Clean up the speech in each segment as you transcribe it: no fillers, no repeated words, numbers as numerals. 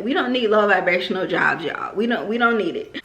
We don't need low vibrational jobs, y'all. We don't need it.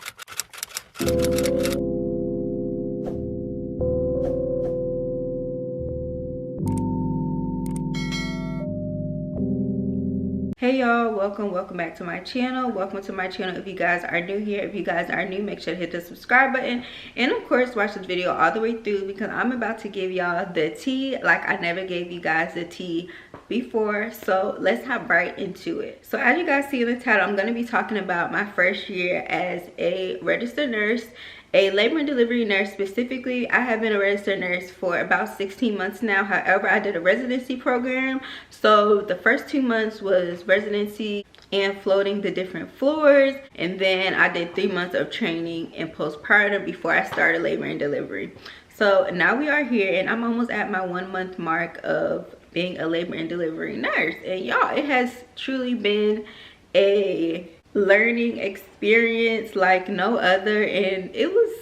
Hey y'all, welcome back to my channel. Welcome to my channel if you guys are new here. If you guys are new, make sure to hit the subscribe button, and of course watch this video all the way through, because I'm about to give y'all the tea like I never gave you guys the tea before. So let's hop right into it. So as you guys see in the title, I'm going to be talking about my first year as a registered nurse, a labor and delivery nurse. Specifically, I have been a registered nurse for about 16 months now. However, I did a residency program. So the first 2 months was residency and floating the different floors, and then I did 3 months of training in postpartum before I started labor and delivery. So now we are here, and I'm almost at my 1 month mark of being a labor and delivery nurse. And y'all, it has truly been a learning experience like no other, and it was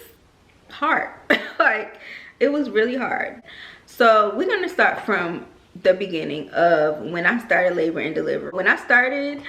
hard. Like, it was really hard. So we're going to start from the beginning of when I started labor and delivery. When I started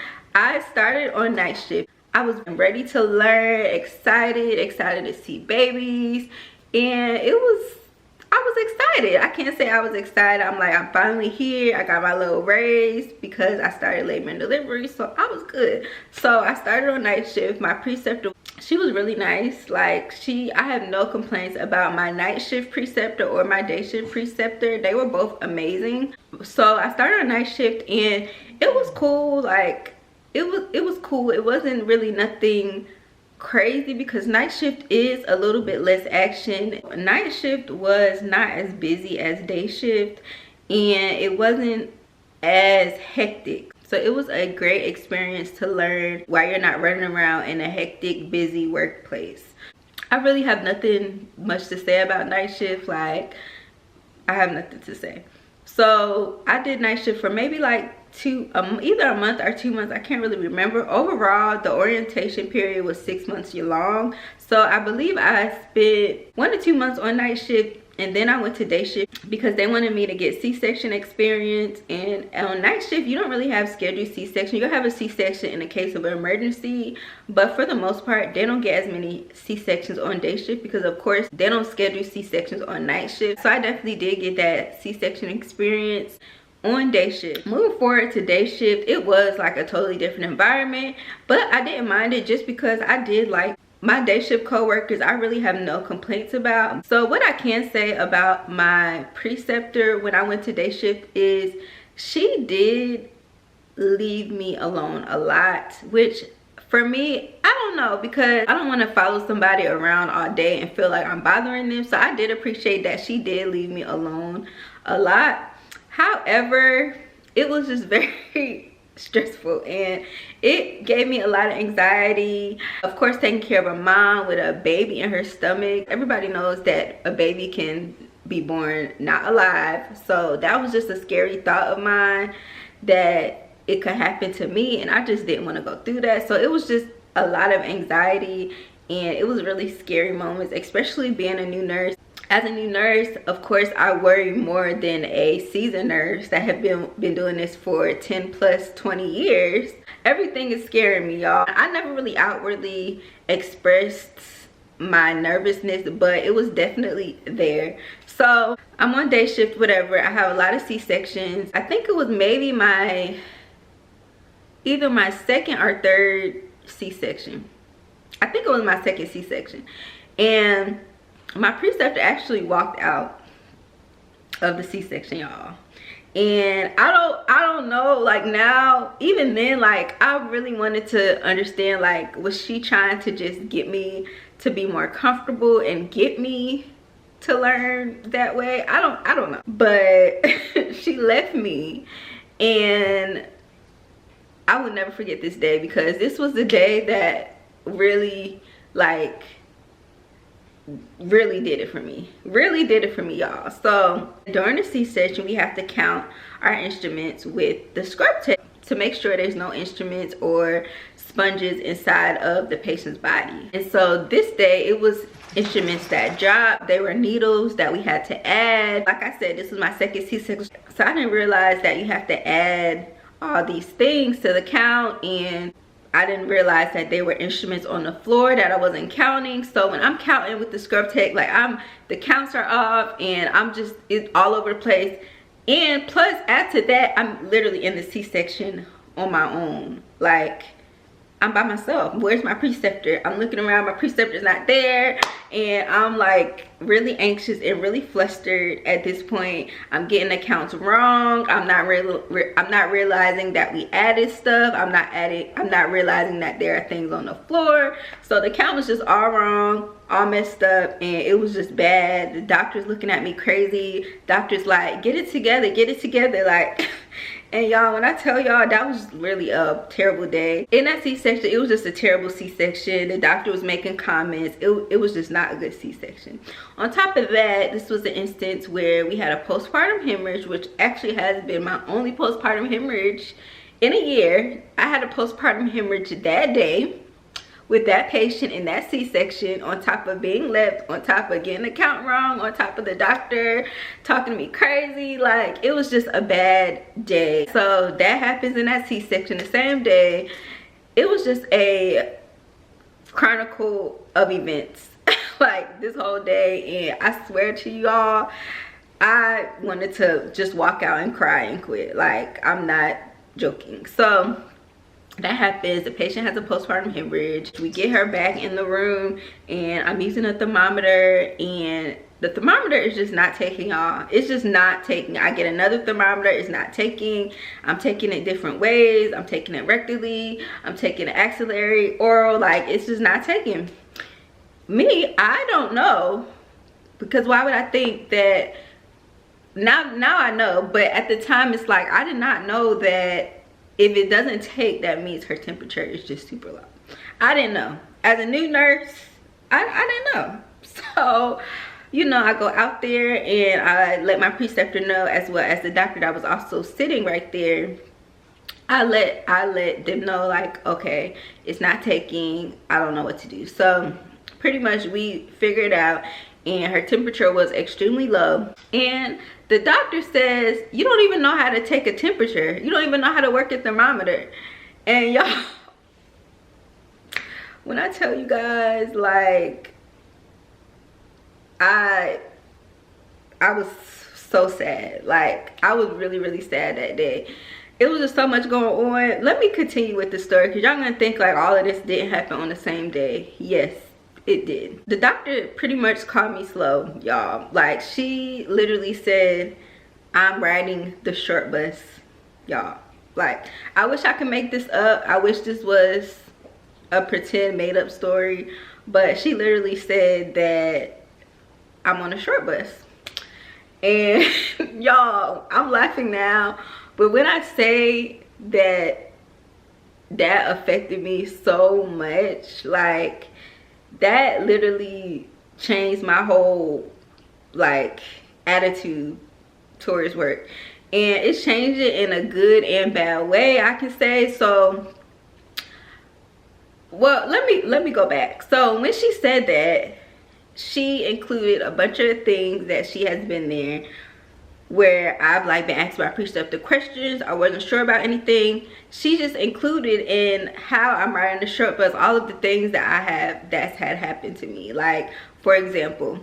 on night shift. I was ready to learn, excited to see babies, and I was excited. I can't say I was excited. I'm like, I'm finally here. I got my little raise because I started labor and delivery, so I was good. So I started on night shift. My preceptor, she was really nice. Like, I have no complaints about my night shift preceptor or my day shift preceptor. They were both amazing. So I started on night shift, and it was cool. Like, it was cool. It wasn't really nothing crazy because night shift is a little bit less action. Night shift was not as busy as day shift, and it wasn't as hectic. So it was a great experience to learn while you're not running around in a hectic, busy workplace. I really have nothing much to say about night shift. Like, I have nothing to say. So I did night shift for maybe like either a month or 2 months. I can't really remember. Overall, the orientation period was 6 months long. So I believe I spent 1 to 2 months on night shift, and then I went to day shift because they wanted me to get C-section experience. And on night shift, you don't really have scheduled C-section. You'll have a C-section in the case of an emergency, but for the most part, they don't get as many C-sections on day shift because, of course, they don't schedule C-sections on night shift. So I definitely did get that C-section experience on day shift. Moving forward to day shift, it was like a totally different environment, but I didn't mind it just because I did like my day shift co-workers. I really have no complaints about. So what I can say about my preceptor when I went to day shift is she did leave me alone a lot, which for me, I don't know, because I don't want to follow somebody around all day and feel like I'm bothering them. So I did appreciate that she did leave me alone a lot. However, it was just very stressful, and it gave me a lot of anxiety. Of course, taking care of a mom with a baby in her stomach. Everybody knows that a baby can be born not alive. So that was just a scary thought of mine, that it could happen to me, and I just didn't want to go through that. So it was just a lot of anxiety, and it was really scary moments, especially being a new nurse. As a new nurse, of course, I worry more than a seasoned nurse that have been doing this for 10 plus 20 years. Everything is scaring me, y'all. I never really outwardly expressed my nervousness, but it was definitely there. So I'm on day shift, whatever. I have a lot of C-sections. I think it was maybe either my second or third C-section. I think it was my second C-section. And my preceptor actually walked out of the C-section, y'all. And I don't know, like, now, even then, like, I really wanted to understand, like, was she trying to just get me to be more comfortable and get me to learn that way? I don't know. But she left me, and I will never forget this day, because this was the day that really, like, really did it for me. Really did it for me, y'all. So during the C-section, we have to count our instruments with the scrub tape to make sure there's no instruments or sponges inside of the patient's body. And so this day, it was instruments that dropped. They were needles that we had to add. Like I said, this was my second C-section, so I didn't realize that you have to add all these things to the count. And I didn't realize that there were instruments on the floor that I wasn't counting. So when I'm counting with the scrub tech, like the counts are off and it's all over the place. And plus, add to that, I'm literally in the C-section on my own. Like, I'm by myself. Where's my preceptor? I'm looking around, my preceptor's not there, and I'm like really anxious and really flustered at this point. I'm getting the counts wrong. I'm not realizing that we added stuff. I'm not realizing that there are things on the floor. So the count was just all wrong, all messed up, and it was just bad. The doctor's looking at me crazy. Doctor's like, get it together, like. And y'all, when I tell y'all, that was really a terrible day. In that C-section, it was just a terrible C-section. The doctor was making comments. It was just not a good C-section. On top of that, this was an instance where we had a postpartum hemorrhage, which actually has been my only postpartum hemorrhage in a year. I had a postpartum hemorrhage that day with that patient in that C-section, on top of being left, on top of getting the count wrong, on top of the doctor talking to me crazy. Like, it was just a bad day. So that happens in that C-section the same day. It was just a chronicle of events like this whole day, and I swear to y'all, I wanted to just walk out and cry and quit. Like, I'm not joking. So that happens. The patient has a postpartum hemorrhage. We get her back in the room, and I'm using a thermometer, and the thermometer is just not taking, y'all. It's just not taking. I get another thermometer, it's not taking. I'm taking it different ways. I'm taking it rectally, I'm taking it axillary, oral, like, it's just not taking. Me, I don't know, because why would I think that? Now I know, but at the time it's like I did not know that if it doesn't take, that means her temperature is just super low. I didn't know. As a new nurse, I didn't know. So, you know, I go out there and I let my preceptor know, as well as the doctor that was also sitting right there. I let them know, like, okay, it's not taking, I don't know what to do. So pretty much we figured out, and her temperature was extremely low. And the doctor says, you don't even know how to take a temperature. You don't even know how to work a thermometer. And y'all, when I tell you guys, like, I was so sad. Like, I was really, really sad that day. It was just so much going on. Let me continue with the story, because y'all gonna think like all of this didn't happen on the same day. Yes, it did. The doctor pretty much called me slow, y'all. Like, she literally said, I'm riding the short bus, y'all. Like, I wish I could make this up. I wish this was a pretend made up story, but she literally said that I'm on a short bus. And y'all, I'm laughing now, but when I say that affected me so much, like, that literally changed my whole, like, attitude towards work. And it changed it in a good and bad way, I can say. So, well, let me go back. So when she said that, she included a bunch of things that she has been there where I've like been asked about preceptive questions. I wasn't sure about anything. She just included in how I'm riding the short bus all of the things that that's had happened to me. Like, for example,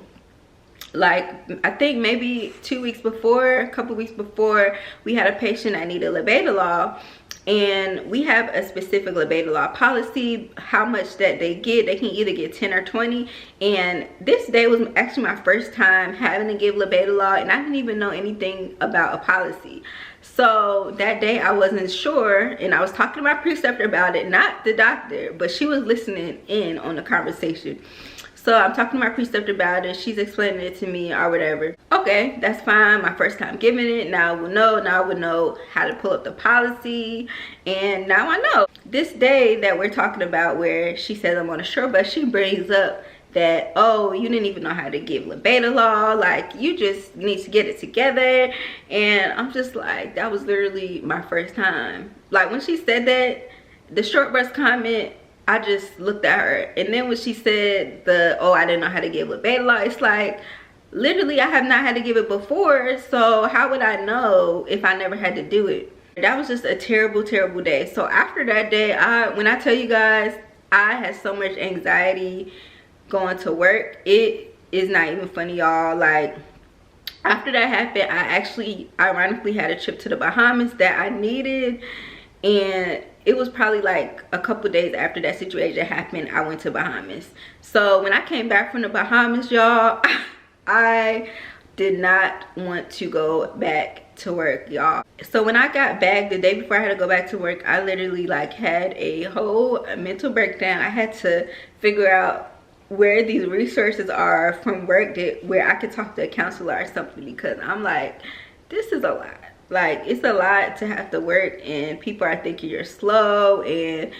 like, I think maybe 2 weeks before, a couple weeks before, we had a patient that needed labetalol, and we have a specific labetalol policy, how much that they get. They can either get 10 or 20, and this day was actually my first time having to give labetalol, and I didn't even know anything about a policy. So that day I wasn't sure, and I was talking to my preceptor about it, not the doctor, but she was listening in on the conversation. So I'm talking to my preceptor about it. She's explaining it to me or whatever. Okay, that's fine. My first time giving it. Now I will know. Now I would know how to pull up the policy. And now I know. This day that we're talking about where she says I'm on a short bus, she brings up that, oh, you didn't even know how to give labetalol. Like, you just need to get it together. And I'm just like, that was literally my first time. Like, when she said that, the short bus comment, I just looked at her, and then when she said oh, I didn't know how to give labetalol, it's like, literally I have not had to give it before, so how would I know if I never had to do it? That was just a terrible, terrible day. So after that day, when I tell you guys, I had so much anxiety going to work. It is not even funny, y'all. Like, after that happened, I actually ironically had a trip to the Bahamas that I needed, and it was probably like a couple days after that situation happened, I went to Bahamas. So when I came back from the Bahamas, y'all, I did not want to go back to work, y'all. So when I got back the day before I had to go back to work, I literally like had a whole mental breakdown. I had to figure out where these resources are from work where I could talk to a counselor or something, because I'm like, this is a lot. Like, it's a lot to have to work, and people are thinking you're slow, and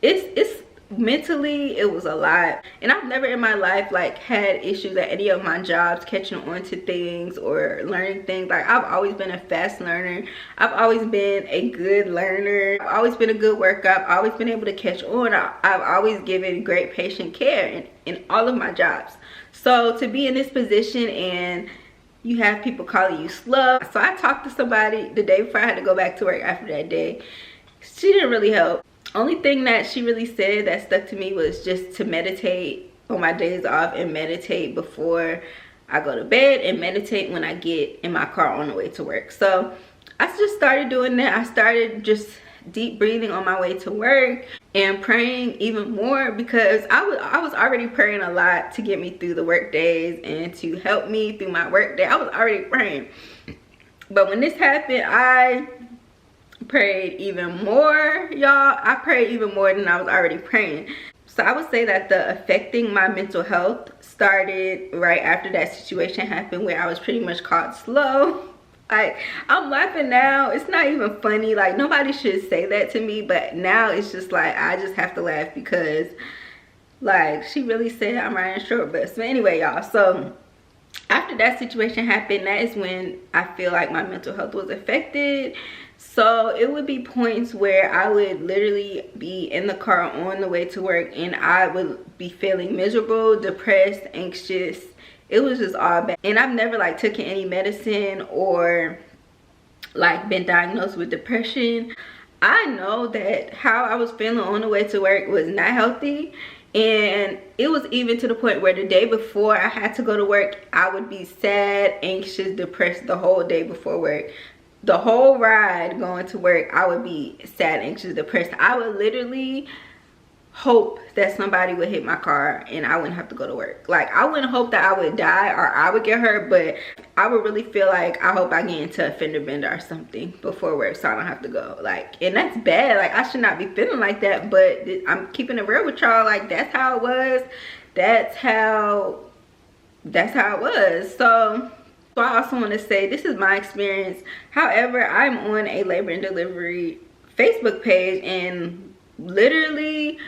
it's mentally, it was a lot. And I've never in my life like had issues at any of my jobs catching on to things or learning things. Like, I've always been a fast learner. I've always been a good learner. I've always been a good worker. I've always been able to catch on. I've always given great patient care in all of my jobs. So to be in this position and you have people calling you slow. So I talked to somebody the day before I had to go back to work after that day. She didn't really help. Only thing that she really said that stuck to me was just to meditate on my days off, and meditate before I go to bed, and meditate when I get in my car on the way to work. So I just started doing that. I started just deep breathing on my way to work and praying even more, because I was already praying a lot to get me through the work days and to help me through my work day. I was already praying, but when this happened, I prayed even more, y'all. I prayed even more than I was already praying. So I would say that the affecting my mental health started right after that situation happened, where I was pretty much called slow. Like, I'm laughing now. It's not even funny. Like, nobody should say that to me, but now it's just like, I just have to laugh, because like, she really said I'm riding short bus. But anyway, y'all, so after that situation happened, that is when I feel like my mental health was affected. So it would be points where I would literally be in the car on the way to work, and I would be feeling miserable, depressed, anxious. It was just all bad. And I've never like taken any medicine or like been diagnosed with depression. I know that how I was feeling on the way to work was not healthy. And it was even to the point where the day before I had to go to work, I would be sad, anxious, depressed the whole day before work. The whole ride going to work, I would be sad, anxious, depressed. I would literally hope that somebody would hit my car and I wouldn't have to go to work. Like, I wouldn't hope that I would die or I would get hurt, but I would really feel like, I hope I get into a fender bender or something before work so I don't have to go. Like, and that's bad. Like, I should not be feeling like that, but I'm keeping it real with y'all. Like, that's how it was. That's how it was. So I also want to say, this is my experience. However, I'm on a labor and delivery Facebook page, and literally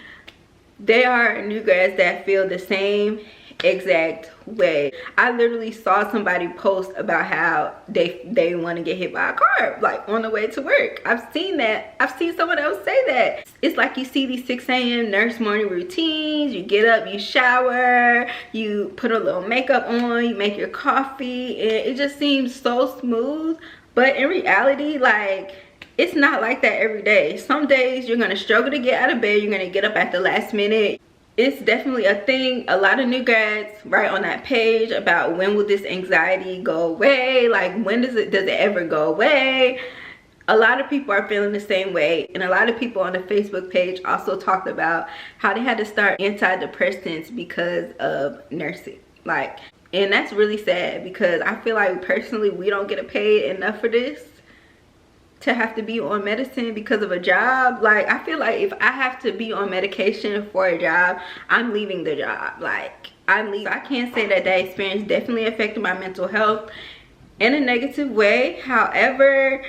they are new grads that feel the same exact way. I literally saw somebody post about how they want to get hit by a car, like on the way to work. I've seen that. I've seen someone else say that. It's like you see these 6 a.m. nurse morning routines. You get up, you shower, you put a little makeup on, you make your coffee, and it just seems so smooth. But in reality, like, it's not like that every day. Some days you're gonna struggle to get out of bed. You're gonna get up at the last minute. It's definitely a thing. A lot of new grads write on that page about, when will this anxiety go away? Like, when does it ever go away? A lot of people are feeling the same way, and a lot of people on the Facebook page also talked about how they had to start antidepressants because of nursing. Like, and that's really sad, because I feel like personally we don't get paid enough for this, to have to be on medicine because of a job. Like, I feel like if I have to be on medication for a job, I'm leaving the job. Like, I'm leaving. I can't say that experience definitely affected my mental health in a negative way. However,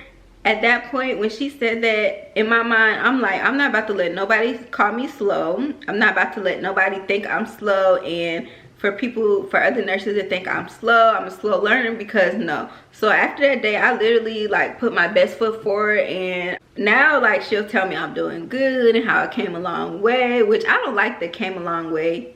at that point when she said that, in my mind, I'm like, I'm not about to let nobody call me slow. I'm not about to let nobody think I'm slow, and for other nurses to think I'm a slow learner, because no. So after that day, I literally like put my best foot forward, and now like she'll tell me I'm doing good and how I came a long way, which I don't like the came a long way.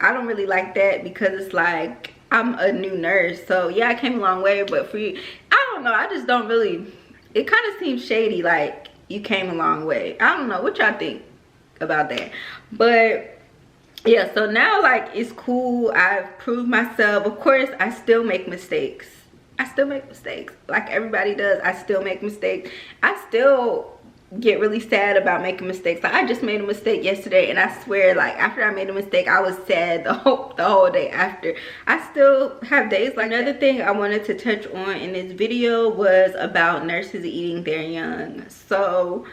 I don't really like that, because it's like, I'm a new nurse. So yeah, I came a long way, but for you, I don't know, I just don't really it kind of seems shady, like you came a long way. I don't know what y'all think about that, but yeah. So now, like, it's cool. I've proved myself. Of course, I still make mistakes. Like everybody does. I still make mistakes. I still get really sad about making mistakes. Like, I just made a mistake yesterday, and I swear, like, after I made a mistake, I was sad the whole day after. I still have days like that. Another thing I wanted to touch on in this video was about nurses eating their young. So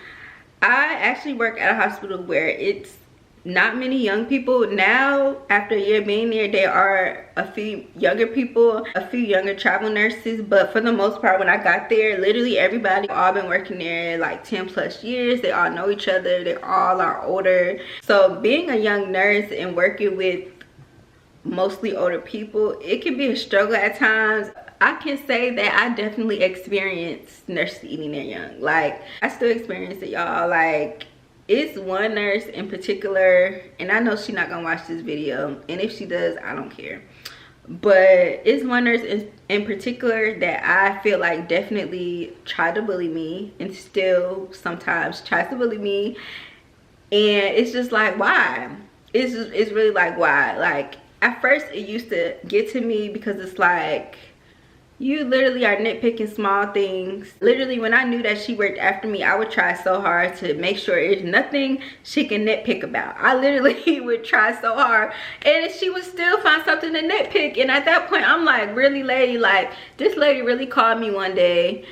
I actually work at a hospital where it's not many young people. Now, after a year being there, there are a few younger people, a few younger travel nurses, but for the most part, when I got there, literally everybody all been working there like 10+ years. They all know each other. They all are older. So being a young nurse and working with mostly older people, it can be a struggle at times. I can say that I definitely experienced nurses eating their young. Like, I still experience it, y'all. Like, it's one nurse in particular, and I know she's not gonna watch this video, and if she does, I don't care, but it's one nurse in particular that I feel like definitely tried to bully me, and still sometimes tries to bully me. And it's just like, why? It's really like, why? Like, at first it used to get to me because it's like, you literally are nitpicking small things. Literally, when I knew that she worked after me, I would try so hard to make sure there's nothing she can nitpick about. I literally would try so hard, and she would still find something to nitpick. And at that point, I'm like, really, lady? Like, this lady really called me one day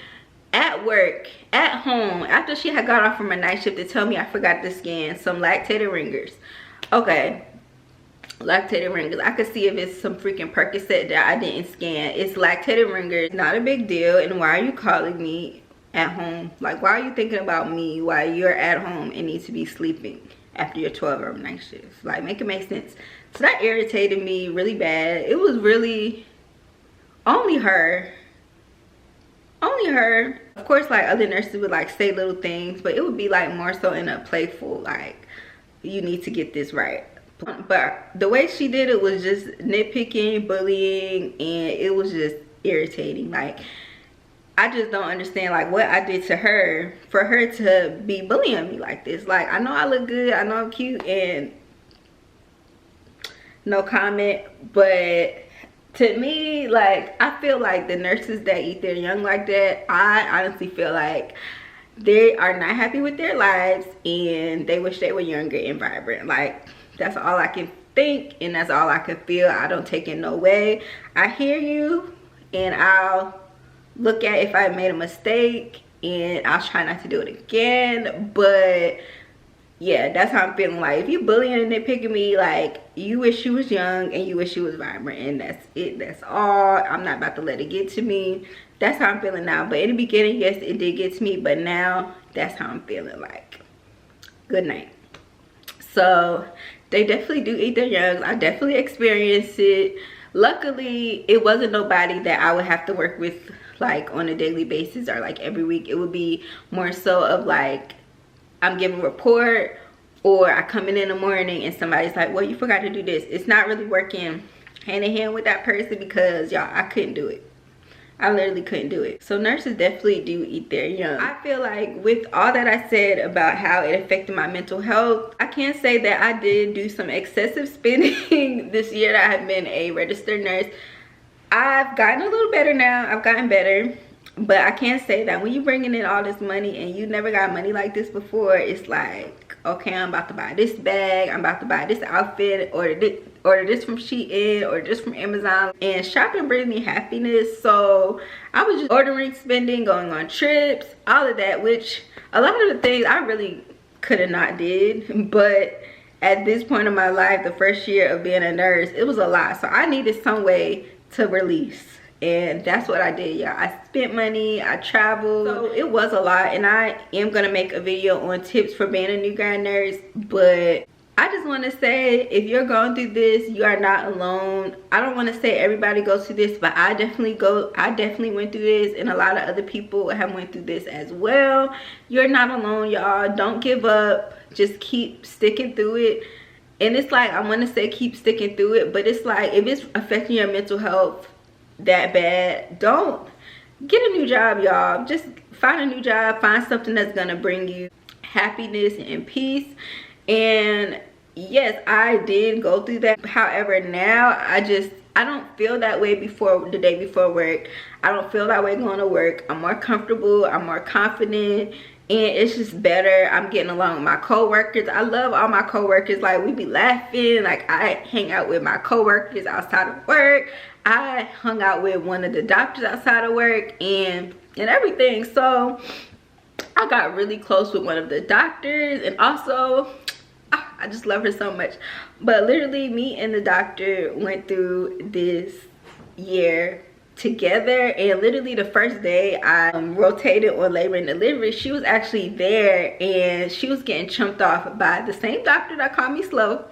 at work, at home, after she had got off from a night shift, to tell me I forgot to scan some lactated ringers. Okay, lactated ringers. I could see if it's some freaking Percocet that I didn't scan. It's lactated ringers. Not a big deal. And why are you calling me at home? Like, why are you thinking about me while you're at home and need to be sleeping after your 12-hour night shift? Like, make it make sense. So that irritated me really bad. It was really only her. Of course, like, other nurses would like say little things, but it would be like more so in a playful, like, you need to get this right. But the way she did it was just nitpicking, bullying, and it was just irritating. Like, I just don't understand, like, what I did to her for her to be bullying me like this. Like, I know I look good, I know I'm cute, and no comment, but to me, like, I feel like the nurses that eat their young like that, I honestly feel like they are not happy with their lives, and they wish they were younger and vibrant. Like, that's all I can think, and that's all I can feel. I don't take it no way. I hear you, and I'll look at if I made a mistake, and I'll try not to do it again. But yeah, that's how I'm feeling. Like, if you bullying and nitpicking me, like, you wish you was young and you wish you was vibrant, and that's it. That's all. I'm not about to let it get to me. That's how I'm feeling now. But in the beginning, yes, it did get to me, but now that's how I'm feeling. Like, good night. So they definitely do eat their young. I definitely experienced it. Luckily, it wasn't nobody that I would have to work with, like, on a daily basis or like every week. It would be more so of like, I'm giving a report, or I come in the morning and somebody's like, well, you forgot to do this. It's not really working hand in hand with that person, because y'all, I couldn't do it. I literally couldn't do it. So nurses definitely do eat their young. I feel like with all that I said about how it affected my mental health, I can say that I did do some excessive spending this year that I have been a registered nurse. I've gotten a little better now. I've gotten better. But I can't say that when you're bringing in all this money and you never got money like this before, it's like, okay, I'm about to buy this bag, I'm about to buy this outfit, order this from Shein, or this from Amazon. And shopping brings me happiness. So I was just ordering, spending, going on trips, all of that, which a lot of the things I really could have not did. But at this point in my life, the first year of being a nurse, it was a lot. So I needed some way to release. And that's what I did, y'all. I spent money, I traveled. So it was a lot, and I am gonna make a video on tips for being a new grad nurse. But I just want to say, if you're going through this, you are not alone. I don't want to say everybody goes through this, but I definitely went through this, and a lot of other people have went through this as well. You're not alone, y'all. Don't give up. Just keep sticking through it. And it's like, I want to say keep sticking through it, but it's like, if it's affecting your mental health that bad, don't get a new job, y'all. Just find a new job, find something that's gonna bring you happiness and peace. And yes, I did go through that. However, now I don't feel that way before the day before work. I don't feel that way going to work. I'm more comfortable, I'm more confident, and it's just better. I'm getting along with my co-workers. I love all my co-workers. Like, we be laughing. Like, I hang out with my co-workers outside of work. I hung out with one of the doctors outside of work and everything. So I got really close with one of the doctors, and also I just love her so much. But literally, me and the doctor went through this year together, and literally the first day I rotated on labor and delivery, she was actually there, and she was getting chumped off by the same doctor that called me slow.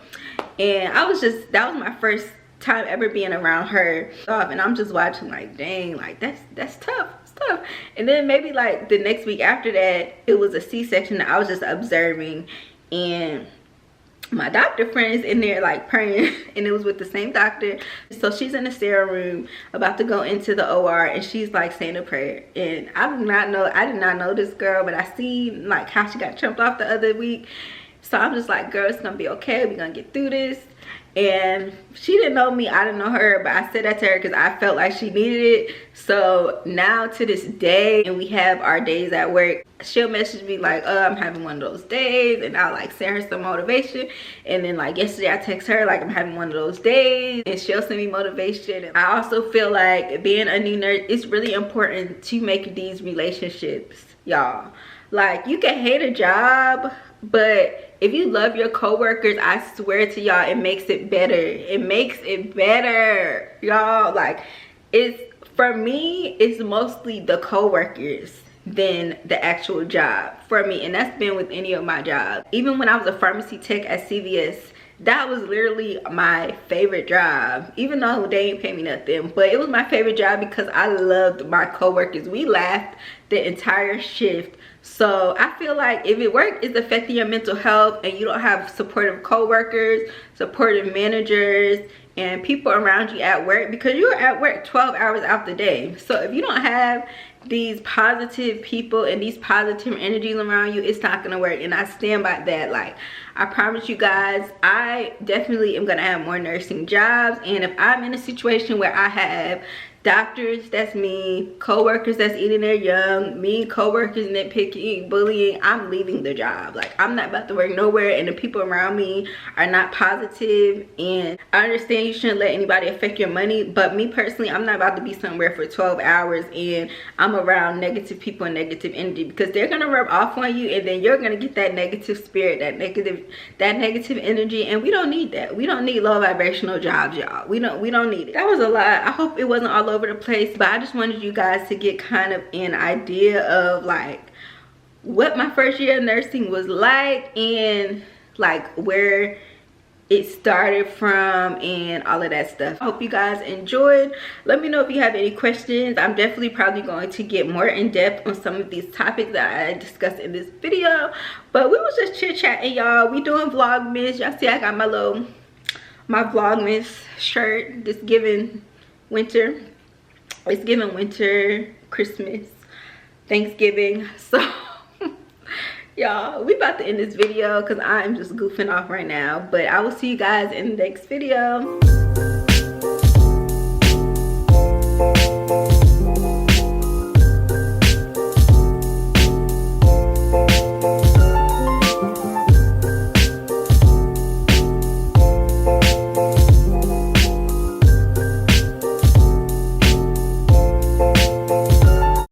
And that was my first time ever being around her, and I'm just watching like, dang, like that's tough. And then maybe like the next week after that, it was a C-section that I was just observing, and my doctor friend is in there like praying, and it was with the same doctor. So she's in the sterile room about to go into the OR, and she's like saying a prayer. And I did not know this girl, but I seen like how she got chumped off the other week. So I'm just like, girl, it's gonna be okay, we're gonna get through this. And she didn't know me, I didn't know her, but I said that to her because I felt like she needed it. So now to this day, and we have our days at work, she'll message me like, I'm having one of those days, and I'll like send her some motivation. And then like yesterday I text her like, I'm having one of those days, and she'll send me motivation. And I also feel like being a new nurse, it's really important to make these relationships, y'all. Like, you can hate a job, but if you love your coworkers, I swear to y'all, it makes it better. It makes it better, y'all. Like, for me, it's mostly the coworkers than the actual job for me. And that's been with any of my jobs. Even when I was a pharmacy tech at CVS, that was literally my favorite job, even though they ain't pay me nothing. But it was my favorite job because I loved my coworkers. We laughed the entire shift. So I feel like if it work is affecting your mental health, and you don't have supportive coworkers, supportive managers, and people around you at work, because you're at work 12 hours out the day. So if you don't have these positive people and these positive energies around you, it's not gonna work. And I stand by that. Like, I promise you guys, I definitely am gonna have more nursing jobs. And if I'm in a situation where I have doctors that's mean, co-workers that's eating their young, mean co-workers nitpicking, bullying, I'm leaving the job. Like, I'm not about to work nowhere, and the people around me are not positive. And I understand you shouldn't let anybody affect your money, but me personally, I'm not about to be somewhere for 12 hours and I'm around negative people and negative energy, because they're gonna rub off on you, and then you're gonna get that negative spirit, that negative energy. And we don't need that. We don't need low vibrational jobs, y'all. We don't need it. That was a lot. I hope it wasn't all over the place, but I just wanted you guys to get kind of an idea of like what my first year of nursing was like, and like where it started from and all of that stuff. I hope you guys enjoyed. Let me know if you have any questions. I'm definitely probably going to get more in depth on some of these topics that I discussed in this video, but we was just chit-chatting, y'all. We doing Vlogmas. Y'all see I got my Vlogmas shirt. This giving winter. It's giving winter, Christmas, Thanksgiving. So y'all, we about to end this video because I'm just goofing off right now, but I will see you guys in the next video.